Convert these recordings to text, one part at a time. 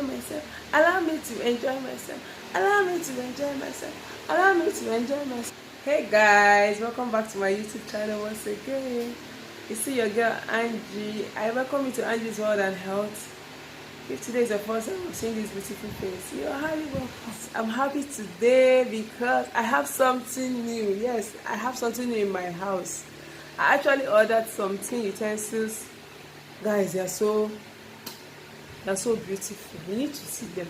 myself. Allow me to enjoy myself. Allow me to enjoy myself. Allow me to enjoy myself. Hey guys, welcome back to my YouTube channel once again. You see your girl Angie. I welcome you to Angie's World and Health. If today is the first time I've seen this beautiful face, you're highly welcome. I'm happy today because I have something new. Yes, I have something new in my house. I actually ordered some clean utensils. Guys, they're so beautiful. You need to see them.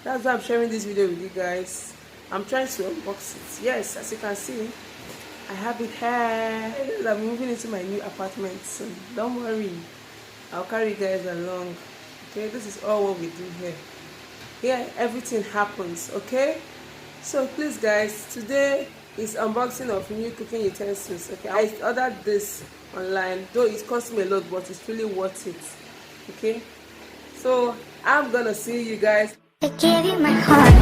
That's why I'm sharing this video with you guys. I'm trying to unbox it. Yes, as you can see, I have it here. I'm moving into my new apartment soon. Don't worry, I'll carry you guys along. Okay, this is all what we do here. Here everything happens. Okay, so please guys, today is unboxing of new cooking utensils. Okay, I ordered this online, though it cost me a lot, but it's really worth it. Okay, so I'm gonna see you guys. I gave you my heart.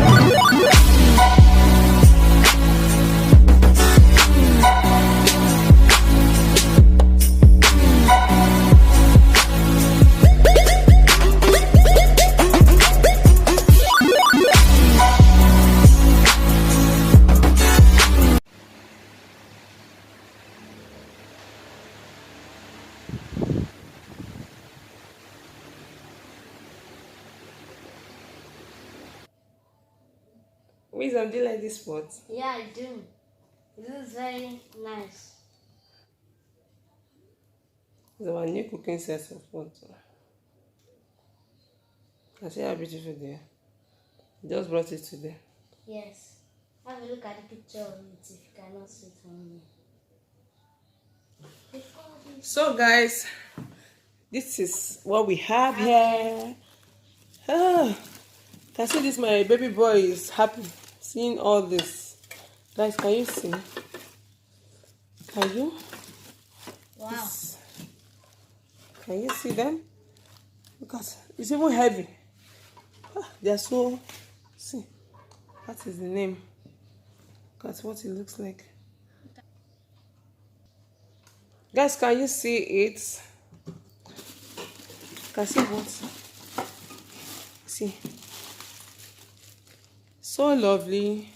Wisdom, do you like this spot? Yeah, I do. This is very nice. It's our new cooking set of pot. Can see how beautiful they are. Just brought it today. Yes. Have a look at the picture of it if you cannot see it from me. So guys, this is what we have here. Can see this, my baby boy is happy seeing all this. Guys, can you see? Can you? Wow. Can you see them? Look at, it's even heavy. They are so, see, that is the name. Look at what it looks like. Guys, can you see it? Can see what? See. So lovely.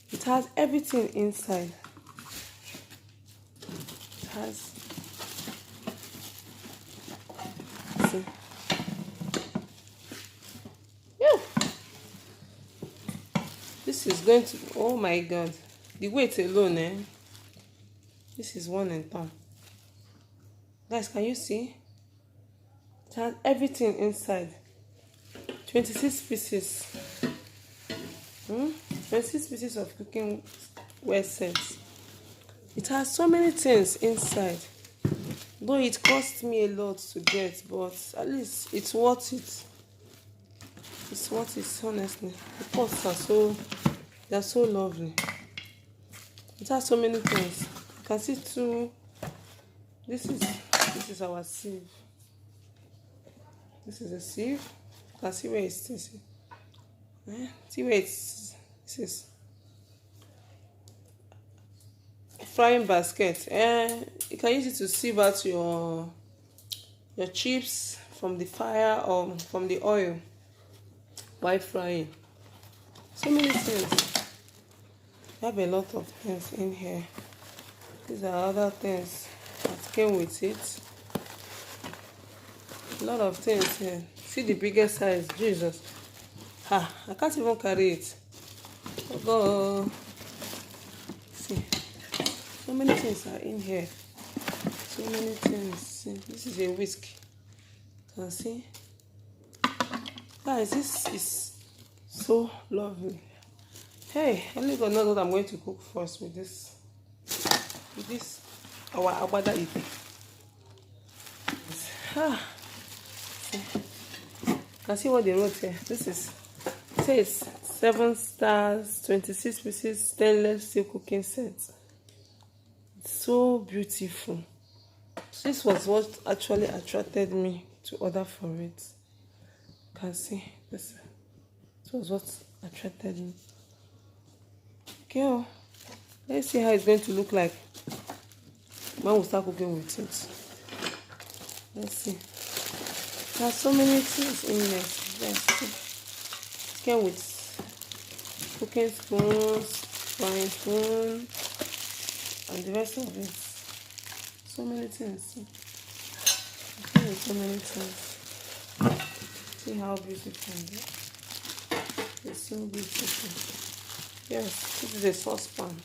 It has everything inside. It has, see. Yeah. This is going to, oh my god, the weight alone, this is one in town. Guys, can you see? It has everything inside. 26 pieces. 26 pieces of cooking ware sets. It has so many things inside. Though it cost me a lot to get, but at least it's worth it. It's worth it, honestly. The pots are they're so lovely. It has so many things. You can see too. This is our sieve. This is a sieve. You can see where it is. See where it's. This is frying basket. You can use it to sieve out your chips from the fire or from the oil while frying. So many things. We have a lot of things in here. These are other things that came with it. A lot of things here. See the biggest size, Jesus. I can't even carry it. Oh God. See, so many things are in here. So many things. See, this is a whisk. Can see? Guys, this is so lovely. Hey, only God knows what I'm going to cook first with this. With this, our abada ite. See. Can see what they wrote here. This is, it says 7 stars, 26 pieces stainless steel cooking set. It's so beautiful. This was what actually attracted me to order for it. You can see this. This was what attracted me. Okay, let's see how it's going to look like when we start cooking with it. Let's see. There's so many things in there. Yes. Came with cooking spoons, frying spoon, and the rest of it. So many things. So many things. See how beautiful. It's so beautiful. Yes, this is a saucepan.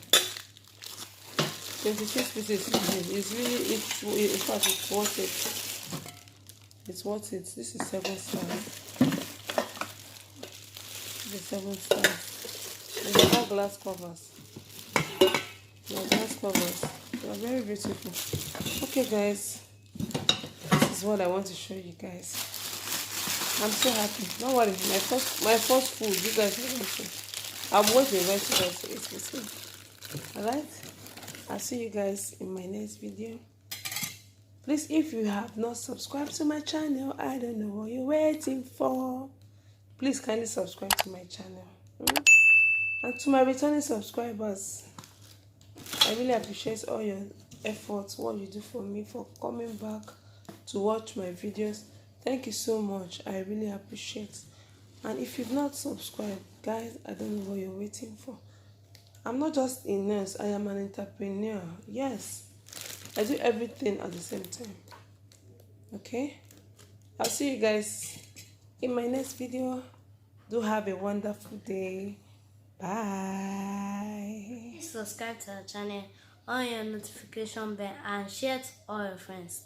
26 pieces. It's really, in fact, it's worth it. It's worth it. This is 7 stars. This is 7 stars. They have glass covers. Glass covers. They are very beautiful. Okay, guys. This is what I want to show you guys. I'm so happy. Don't worry, my first food. You guys are waiting. I'm waiting to invite you guys to eat with me. Alright? I'll see you guys in my next video. Please, if you have not subscribed to my channel, I don't know what you're waiting for. Please kindly subscribe to my channel. And to my returning subscribers, I really appreciate all your efforts, what you do for me, for coming back to watch my videos. Thank you so much. I really appreciate. And if you've not subscribed, guys, I don't know what you're waiting for. I'm not just a nurse, I am an entrepreneur. Yes, I do everything at the same time. Okay, I'll see you guys in my next video. Do have a wonderful day. Bye. Subscribe to our channel, on your notification bell, and share to all your friends.